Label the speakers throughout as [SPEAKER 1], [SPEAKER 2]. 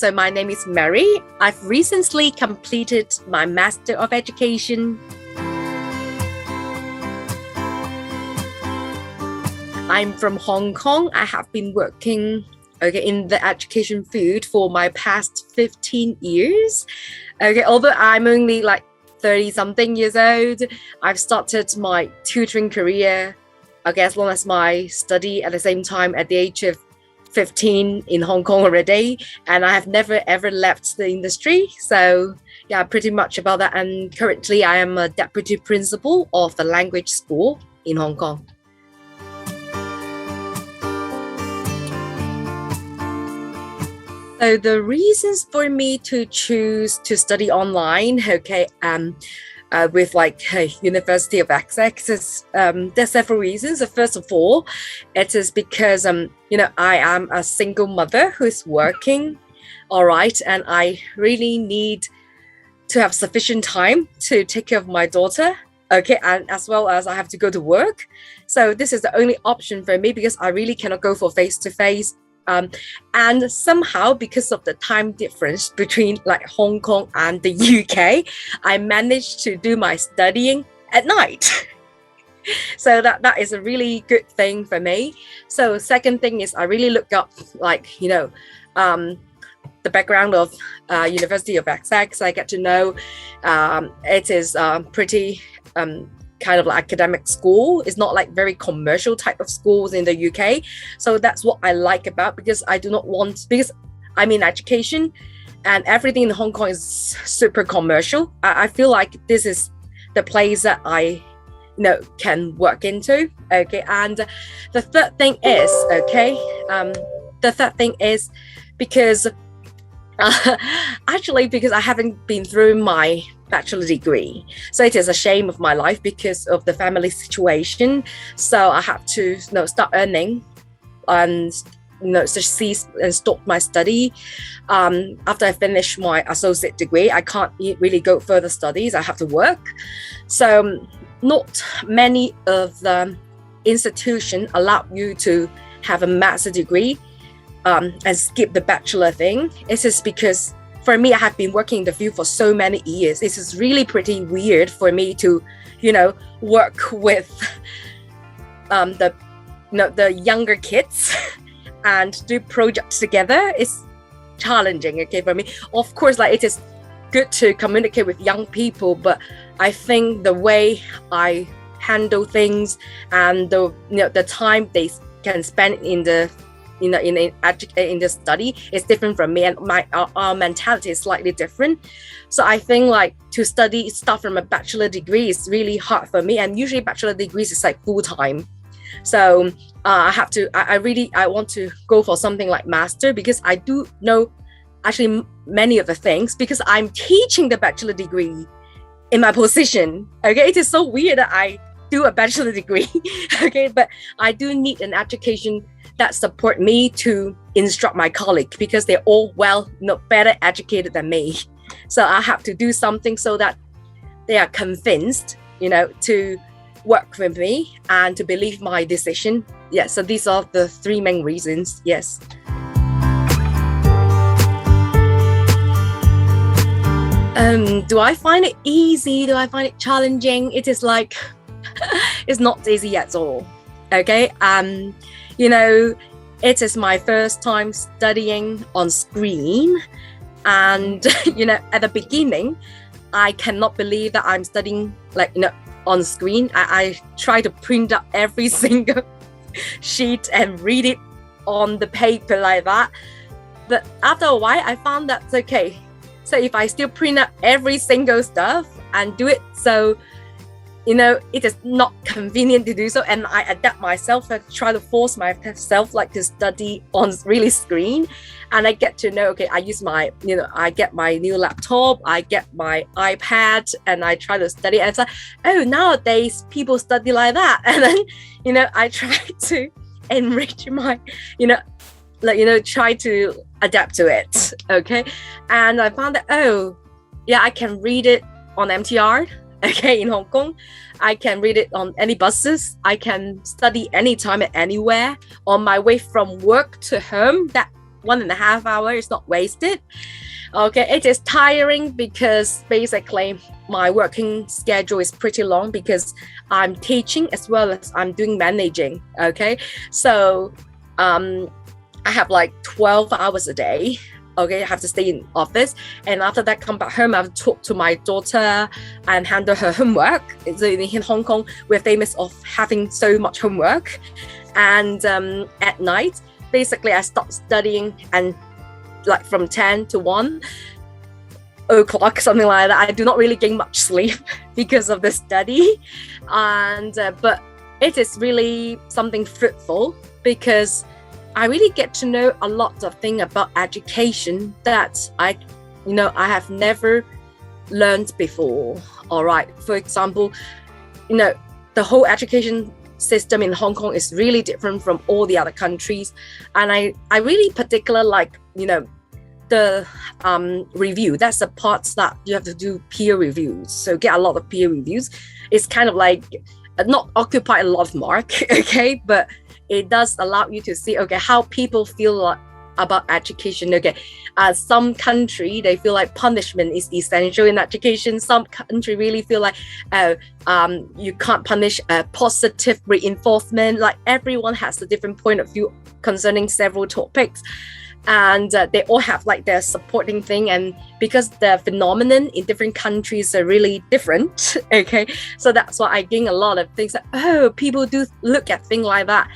[SPEAKER 1] So my name is Mary. I've recently completed my Master of Education. I'm from Hong Kong. I have been working in the education field for my past 15 years. Although I'm only like 30 something years old, I've started my tutoring career, as long as my study at the same time at the age of 15 in Hong Kong already. And I have never ever left the industry. So yeah, pretty much about that. And currently I am a deputy principal of the language school in Hong Kong. So the reasons for me to choose to study online, with University of Essex, there's several reasons. First of all, it is because I am a single mother who's working, all right, and I really need to have sufficient time to take care of my daughter, and as well as I have to go to work. So this is the only option for me because I really cannot go for face-to-face. And somehow, because of the time difference between like Hong Kong and the UK, I managed to do my studying at night. So that is a really good thing for me. So second thing is I really look up the background of University of Essex. I get to know it is pretty kind of like academic school. It's not like very commercial type of schools in the UK. So that's what I like about, because because I'm in education and everything in Hong Kong is super commercial. I feel like this is the place that I can work into. And the third thing is because because I haven't been through my bachelor degree. So it is a shame of my life because of the family situation. So I have to start earning and cease and stop my study. After I finish my associate degree, I can't really go further studies. I have to work. So not many of the institutions allow you to have a master degree and skip the bachelor thing. It is because for me, I have been working in the field for so many years. It is really pretty weird for me to, work with the younger kids and do projects together. It's challenging, for me. Of course, it is good to communicate with young people, but I think the way I handle things and the time they can spend in the in the study is different from me, and our mentality is slightly different. So I think to start from a bachelor degree is really hard for me, and usually bachelor degrees is full time. So I want to go for something like master, because I do know actually many of the things because I'm teaching the bachelor degree in my position. It is so weird that I do a bachelor degree. But I do need an education that support me to instruct my colleague, because they're all better educated than me. So I have to do something so that they are convinced, to work with me and to believe my decision. Yes, so these are the three main reasons. Yes. Do I find it easy? Do I find it challenging? It is it's not easy at all. It is my first time studying on screen, and at the beginning I cannot believe that I'm studying on screen. I try to print out every single sheet and read it on the paper like that, but after a while I found that's okay. So if I still print out every single stuff and do it, so it is not convenient to do so, and I adapt myself and try to force myself to study on really screen. And I get to know, I use my, I get my new laptop, I get my iPad, and I try to study. And it's oh, nowadays people study like that. And then, I try to enrich my, try to adapt to it. And I found that, I can read it on MTR. In Hong Kong, I can read it on any buses. I can study anytime and anywhere on my way from work to home. That 1.5 hours is not wasted. Okay, it is tiring because basically my working schedule is pretty long because I'm teaching as well as I'm doing managing. Okay, so I have like 12 hours a day. Okay, I have to stay in office, and after that come back home, I have to talk to my daughter and handle her homework. So in Hong Kong, we're famous of having so much homework. And at night, basically I stop studying, and like from 10 to 1 o'clock, something like that, I do not really gain much sleep because of the study. And but it is really something fruitful because I really get to know a lot of things about education that I have never learned before. All right, for example, the whole education system in Hong Kong is really different from all the other countries, and I really particular like the review. That's the parts that you have to do peer reviews, so get a lot of peer reviews. It's kind of like not occupy a lot of mark, okay, but it does allow you to see how people feel about education. Some country they feel like punishment is essential in education. Some country really feel like you can't punish positive reinforcement. Like everyone has a different point of view concerning several topics, and they all have like their supporting thing. And because the phenomenon in different countries are really different, okay, so that's why I gain a lot of things like, people do look at things like that.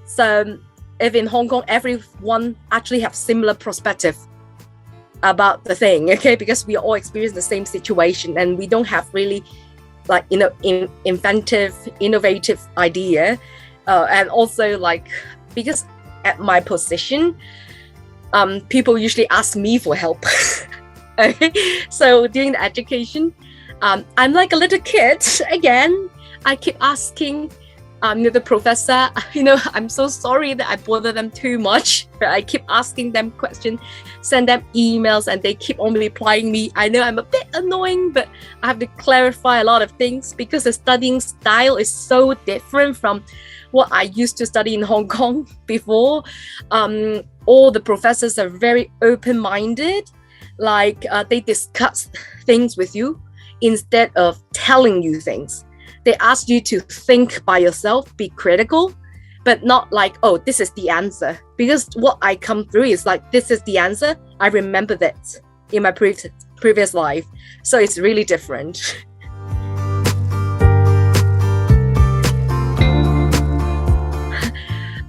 [SPEAKER 1] So if in Hong Kong, everyone actually have similar perspective about the thing, okay, because we all experience the same situation, and we don't have really like inventive, innovative idea, and also like because at my position, people usually ask me for help. Okay, so during the education, I'm like a little kid again. I keep asking the professor, I'm so sorry that I bother them too much, but I keep asking them questions, send them emails, and they keep on replying me. I know I'm a bit annoying, but I have to clarify a lot of things because the studying style is so different from what I used to study in Hong Kong before. All the professors are very open-minded, like they discuss things with you instead of telling you things. They ask you to think by yourself, be critical, but not like, this is the answer. Because what I come through is like, this is the answer. I remember that in my previous life. So it's really different.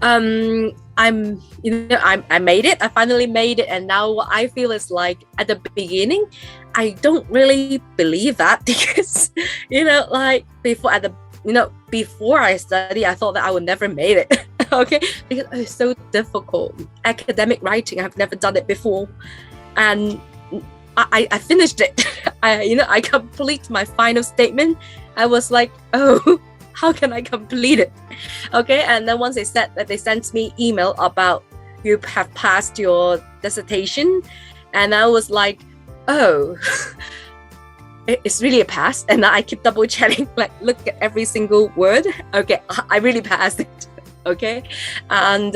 [SPEAKER 1] I made it. I finally made it. And now what I feel is like at the beginning, I don't really believe that because, like before I study, I thought that I would never made it. Okay, because it's so difficult. Academic writing, I've never done it before. And I finished it. I complete my final statement. I was like, how can I complete it? Okay, and then once they said that, they sent me email about you have passed your dissertation, and I was like, it's really a pass. And I keep double checking, like look at every single word. Okay, I really passed it. Okay, and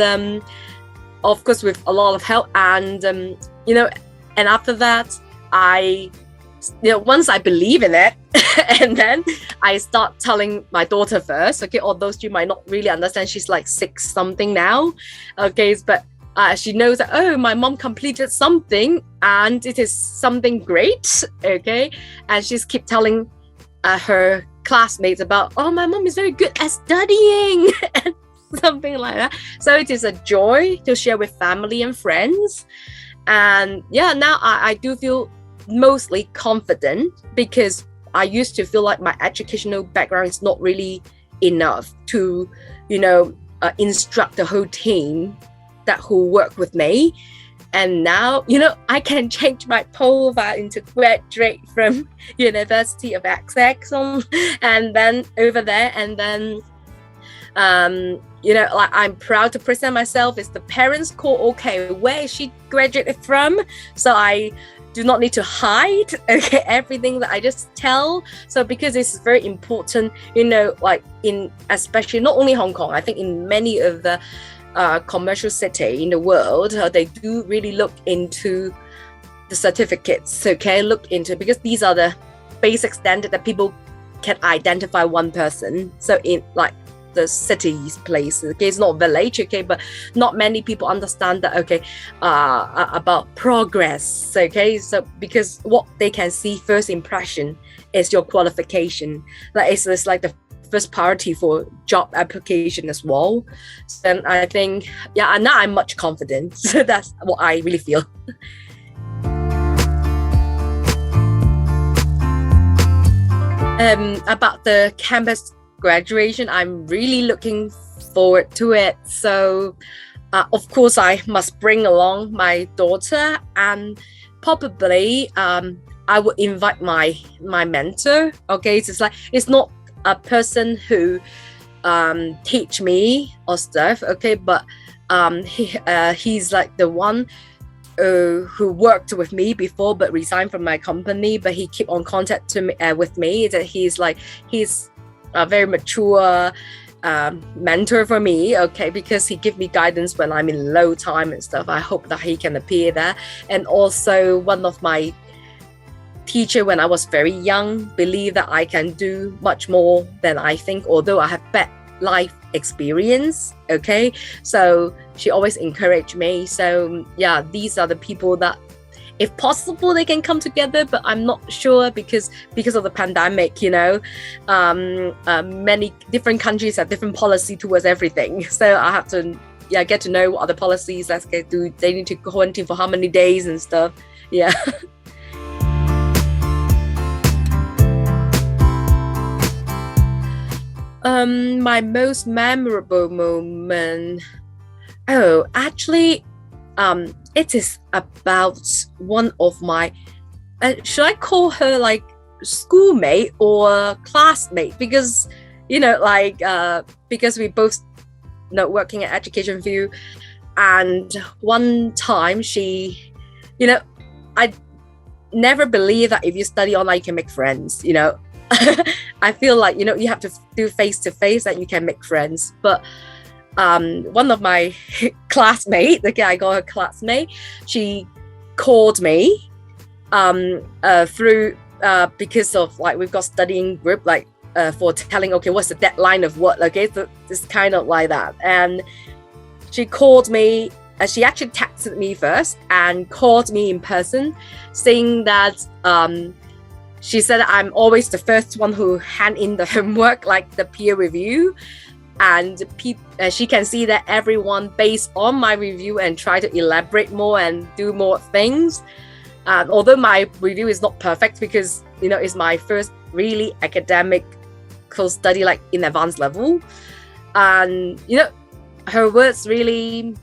[SPEAKER 1] of course with a lot of help, and and after that once I believe in it, and then I start telling my daughter first, okay, although she might not really understand, she's like 6 something now, okay, but she knows that, my mom completed something and it is something great, okay, and she's keep telling her classmates about, my mom is very good at studying, and something like that. So it is a joy to share with family and friends. And now I do feel mostly confident because I used to feel like my educational background is not really enough to, instruct the whole team who work with me. And now, I can change my profile into graduate from University of Essex, and then over there, and then, like I'm proud to present myself as the parents call, okay, where is she graduated from? So I do not need to hide, okay, everything that I just tell. So because it's very important, like in, especially not only Hong Kong, I think in many of the commercial city in the world, they do really look into the certificates, okay? Look into, because these are the basic standard that people can identify one person. So in like the city's place, okay, it's not village, okay, but not many people understand that, okay, about progress, okay? So because what they can see first impression is your qualification, like it's like the first priority for job application as well. So I think, yeah, and now I'm much confident. So that's what I really feel. About the campus graduation, I'm really looking forward to it. So of course I must bring along my daughter, and probably I would invite my mentor, okay? It's like, it's not a person who teach me or stuff, okay, but he's like the one who worked with me before but resigned from my company, but he keep on contact to me, with me. That he's a very mature mentor for me, okay, because he give me guidance when I'm in low time and stuff. I hope that he can appear there. And also one of my teacher when I was very young believe that I can do much more than I think, although I have bad life experience, okay? So she always encouraged me. So yeah, these are the people that if possible they can come together, but I'm not sure because of the pandemic, you know, many different countries have different policy towards everything. So I have to get to know what are the policies. Do they need to quarantine for how many days and stuff. Yeah. My most memorable moment, actually, it is about one of my, should I call her like schoolmate or classmate? Because, you know, like, because we both working at education field, and one time she, you know, I never believe that if you study online you can make friends, you know. I feel like, you know, you have to do face-to-face that you can make friends. But one of my classmates, okay, I call her classmate, she called me through because of like we've got studying group, like for telling, okay, what's the deadline of what, okay, so it's kind of like that. And she called me, she actually texted me first and called me in person, saying that she said I'm always the first one who hand in the homework, like the peer review, and she can see that everyone based on my review and try to elaborate more and do more things. Although my review is not perfect because, you know, it's my first really academic study, like in advanced level. And, you know, her words really,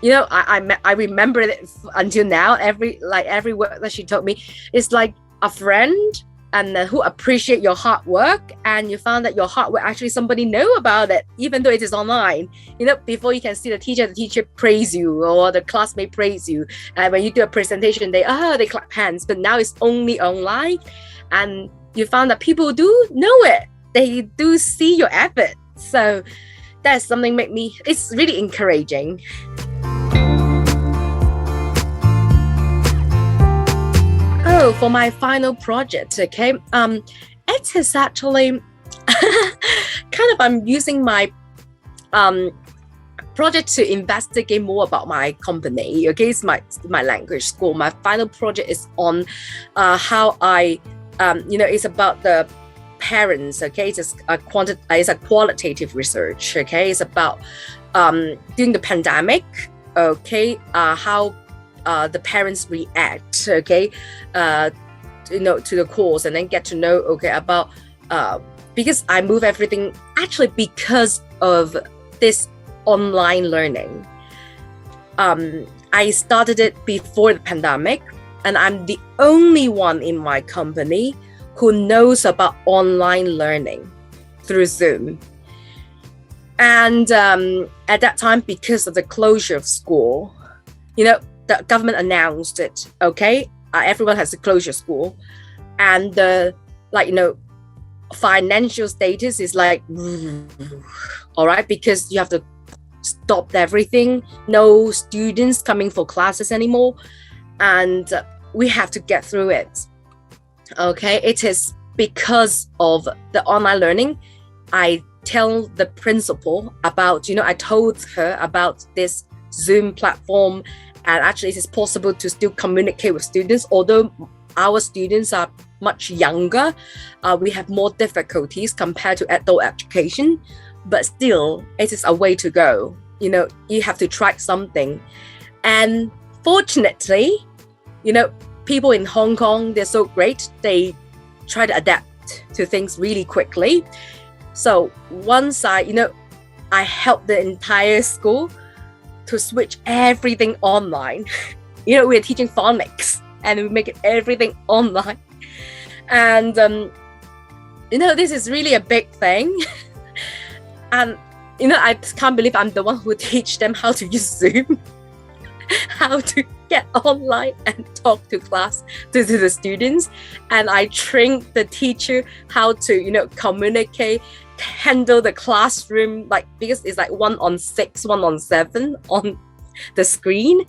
[SPEAKER 1] you know, I remember it until now. Every word that she told me is like a friend, and who appreciate your hard work, and you found that your hard work actually somebody know about it, even though it is online. You know, before you can see the teacher praise you or the classmate praise you, and when you do a presentation they clap hands. But now it's only online, and you found that people do know it, they do see your effort. So that's something it's really encouraging. For my final project, okay, it is actually kind of I'm using my project to investigate more about my company. Okay, it's my language school. My final project is on how I, you know, it's about the parents. Okay, it's a qualitative research. Okay, it's about during the pandemic. Okay, how the parents react, okay, you know, to the course, and then get to know, okay, about because I move everything actually because of this online learning. I started it before the pandemic, and I'm the only one in my company who knows about online learning through Zoom. And at that time, because of the closure of school, you know, the government announced it, okay, everyone has to close your school, and the, like, you know, financial status is like all right, because you have to stopped everything. No students coming for classes anymore. And we have to get through it. Okay, it is because of the online learning. I tell the principal about, I told her about this Zoom platform, and actually it is possible to still communicate with students. Although our students are much younger, we have more difficulties compared to adult education, but still it is a way to go. You have to try something. And fortunately, people in Hong Kong, they're so great. They try to adapt to things really quickly. So once I helped the entire school to switch everything online. We're teaching phonics and we make it everything online. And, this is really a big thing. And, I can't believe I'm the one who teach them how to use Zoom, how to get online and talk to the students. And I trained the teacher how to, communicate, handle the classroom, because it's 1-on-6, 1-on-7 on the screen.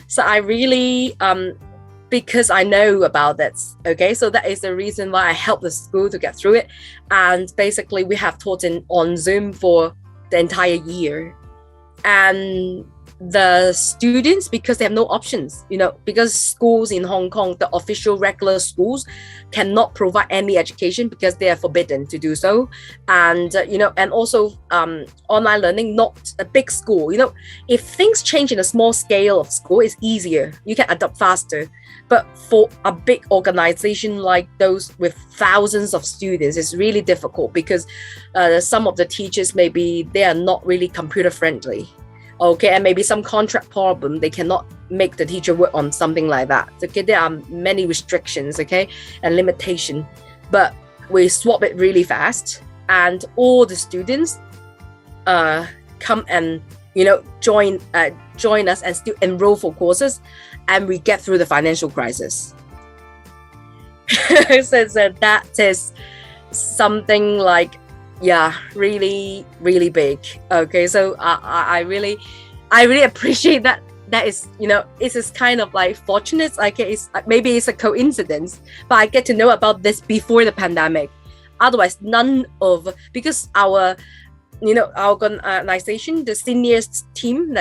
[SPEAKER 1] So I really, because I know about that, okay? So that is the reason why I helped the school to get through it. And basically we have taught on Zoom for the entire year. And the students, because they have no options, because schools in Hong Kong, the official regular schools cannot provide any education because they are forbidden to do so. And, and also online learning, not a big school. If things change in a small scale of school, it's easier. You can adapt faster. But for a big organization like those with thousands of students, it's really difficult because some of the teachers, maybe they are not really computer friendly. Okay, and maybe some contract problem, they cannot make the teacher work on something like that. Okay, there are many restrictions, okay, and limitation. But we swap it really fast, and all the students come and join us and still enroll for courses, and we get through the financial crisis. So that is something really, really big. Okay, so I really appreciate that. That is, it is kind of fortunate. Maybe it's a coincidence, but I get to know about this before the pandemic. Otherwise, because our organization, the seniors team,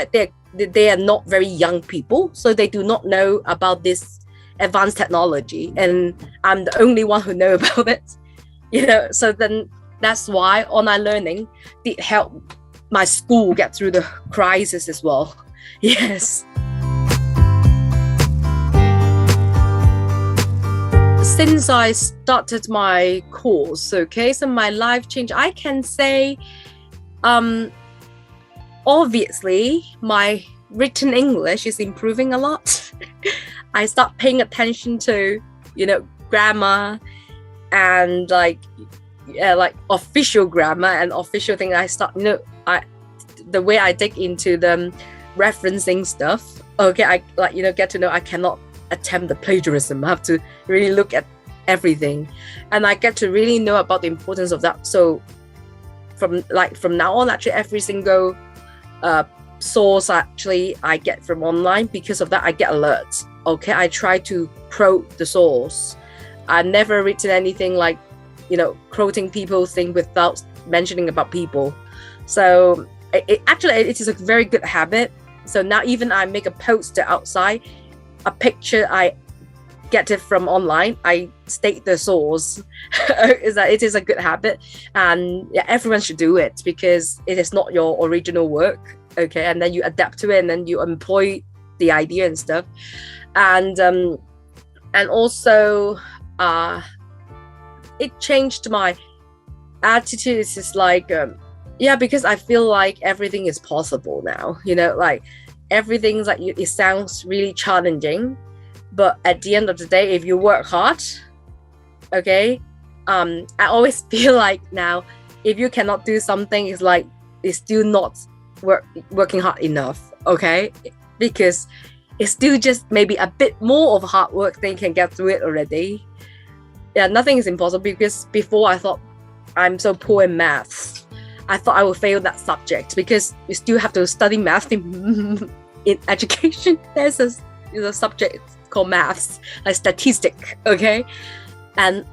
[SPEAKER 1] they are not very young people, so they do not know about this advanced technology, and I'm the only one who know about it. So then that's why online learning did help my school get through the crisis as well. Yes. Since I started my course, okay, so my life changed. I can say, obviously, my written English is improving a lot. I start paying attention to, grammar and official grammar and official thing. I start, the way I dig into the referencing stuff. Okay, I get to know I cannot attempt the plagiarism. I have to really look at everything, and I get to really know about the importance of that. So from now on, actually every single source actually I get from online, because of that I get alerts. Okay, I try to quote the source. I never written anything quoting people's thing without mentioning about people. So it is a very good habit. So now even I make a poster outside, a picture I get it from online, I state the source. It is a good habit, and everyone should do it because it is not your original work. Okay, and then you adapt to it, and then you employ the idea and stuff, and also it changed my attitude. It's just because I feel like everything is possible now. Everything's it sounds really challenging, but at the end of the day, if you work hard, okay, I always feel now, if you cannot do something, it's still not working hard enough. Okay, because it's still just maybe a bit more of hard work, then you can get through it already. Yeah, nothing is impossible, because before I thought I'm so poor in maths. I thought I would fail that subject because you still have to study math in education. There's a subject called maths, like statistic, okay? And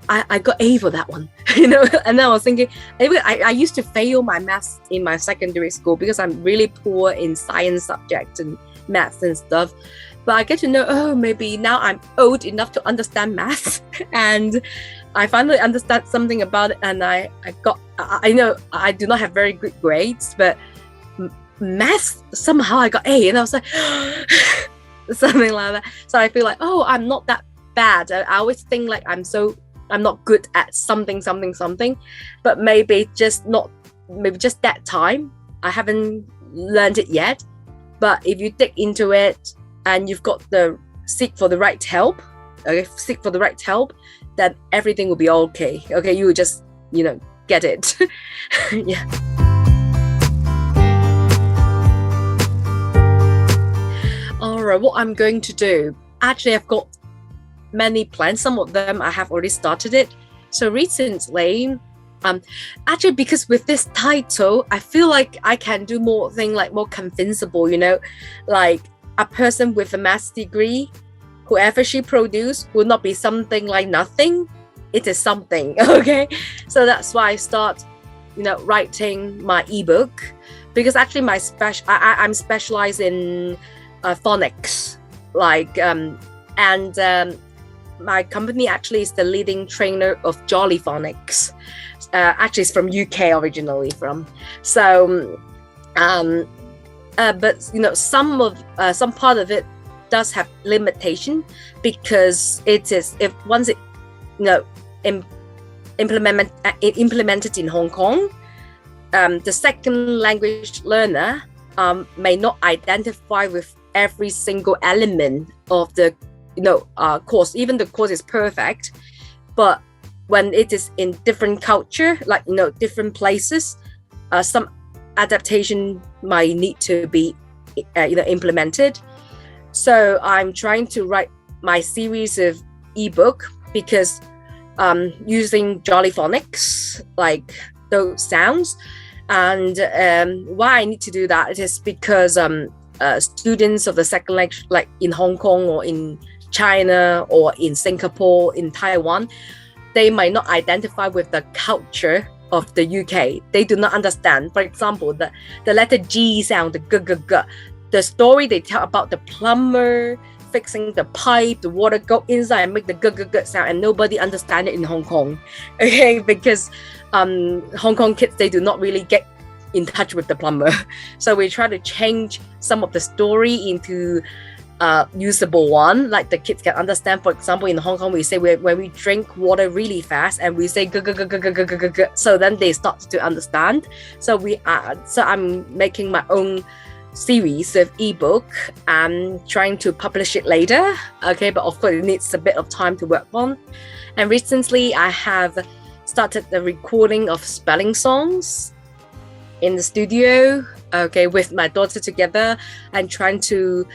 [SPEAKER 1] I got A for that one, and then I was thinking, I used to fail my maths in my secondary school because I'm really poor in science subjects and maths and stuff. But I get to know, maybe now I'm old enough to understand maths, and I finally understand something about it. And I know I do not have very good grades, but maths, somehow I got A, and I was like, something like that. So I feel like, I'm not that bad. I always think like I'm not good at something, but maybe just that time I haven't learned it yet. But if you dig into it and you've got seek for the right help, then everything will be okay. Okay, you will just get it. Yeah. All right, what I'm going to do, actually I've got many plans. Some of them I have already started it. So recently, actually because with this title, I feel like I can do more things like more convincible, like a person with a maths degree, whoever she produced will not be something like nothing. It is something, okay? So that's why I start, writing my ebook, because actually I'm specialized in phonics, like my company actually is the leading trainer of Jolly Phonics. Actually, it's from UK originally from. So, but some part of it does have limitation, because it is once it implemented in Hong Kong, the second language learner may not identify with every single element of the course. Even the course is perfect, but when it is in different culture, like different places, some adaptation might need to be implemented. So I'm trying to write my series of ebook, because using Jolly Phonics, like those sounds, and why I need to do that is because students of the second language, like in Hong Kong or in China or in Singapore, in Taiwan, they might not identify with the culture of the UK. They do not understand. For example, the letter G sound, the g g g. The story they tell about the plumber fixing the pipe, the water go inside and make the g g g sound, and nobody understand it in Hong Kong. Okay, because Hong Kong kids, they do not really get in touch with the plumber. So we try to change some of the story into usable one, like the kids can understand. For example, in Hong Kong, we say when we drink water really fast and we say g g g g g g g g, so then they start to understand. So I'm making my own series of ebook and trying to publish it later. Okay, but of course it needs a bit of time to work on. And recently I have started the recording of spelling songs in the studio, okay, with my daughter together, and trying to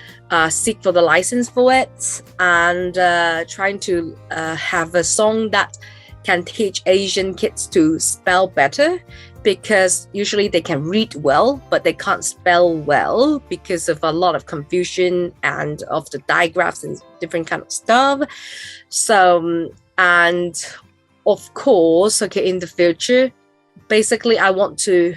[SPEAKER 1] seek for the license for it, and trying to have a song that can teach Asian kids to spell better, because usually they can read well, but they can't spell well because of a lot of confusion and of the digraphs and different kind of stuff. So, and of course, okay, in the future, basically I want to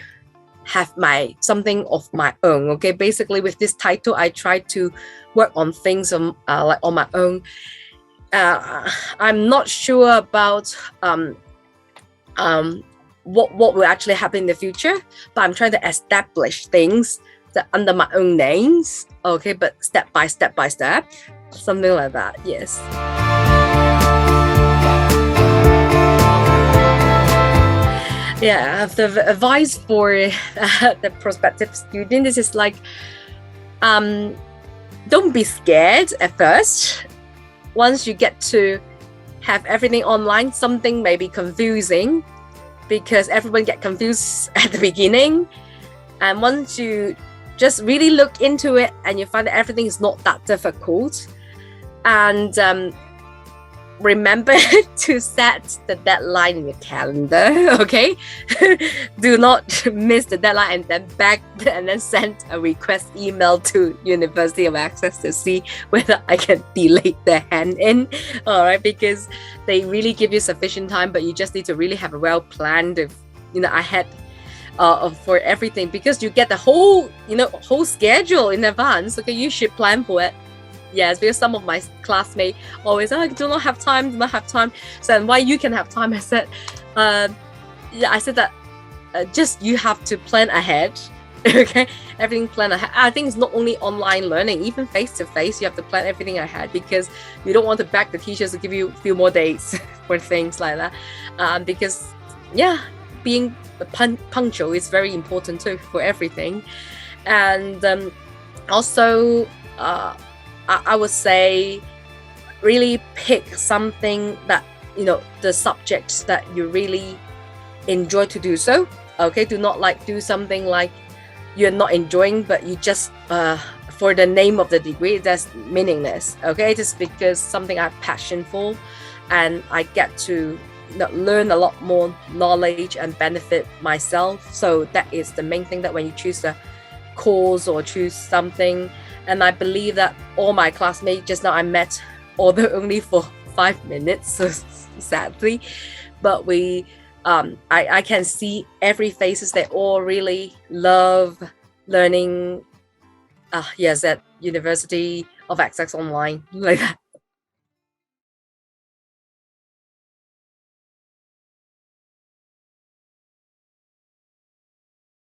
[SPEAKER 1] have something of my own. Okay, basically with this title, I try to work on things like on my own. I'm not sure about what will actually happen in the future, but I'm trying to establish things that under my own names. Okay, but step by step, something like that. Yes. Yeah, the advice for the prospective student, this is like, don't be scared at first. Once you get to have everything online, something may be confusing, because everyone get confused at the beginning. And once you just really look into it and you find that everything is not that difficult, and remember to set the deadline in your calendar, okay? Do not miss the deadline and then send a request email to University of Essex to see whether I can delay the hand in, all right? Because they really give you sufficient time, but you just need to really have a well planned, ahead for everything, because you get the whole schedule in advance. Okay, you should plan for it. Yes, because some of my classmates always, I do not have time. So, and why you can have time? I said that just you have to plan ahead. Okay, everything plan ahead. I think it's not only online learning, even face to face, you have to plan everything ahead, because you don't want to beg the teachers to give you a few more days for things like that. Because being punctual is very important too for everything. And also, I would say really pick something that, the subjects that you really enjoy to do so. Okay, do not do something like you're not enjoying, but you just for the name of the degree, that's meaningless. Okay, just because something I have passion for, and I get to learn a lot more knowledge and benefit myself. So that is the main thing, that when you choose a course or choose something. And I believe that all my classmates just now I met, although only for 5 minutes, so sadly, but I can see every faces, they all really love learning at University of Essex Online, like that.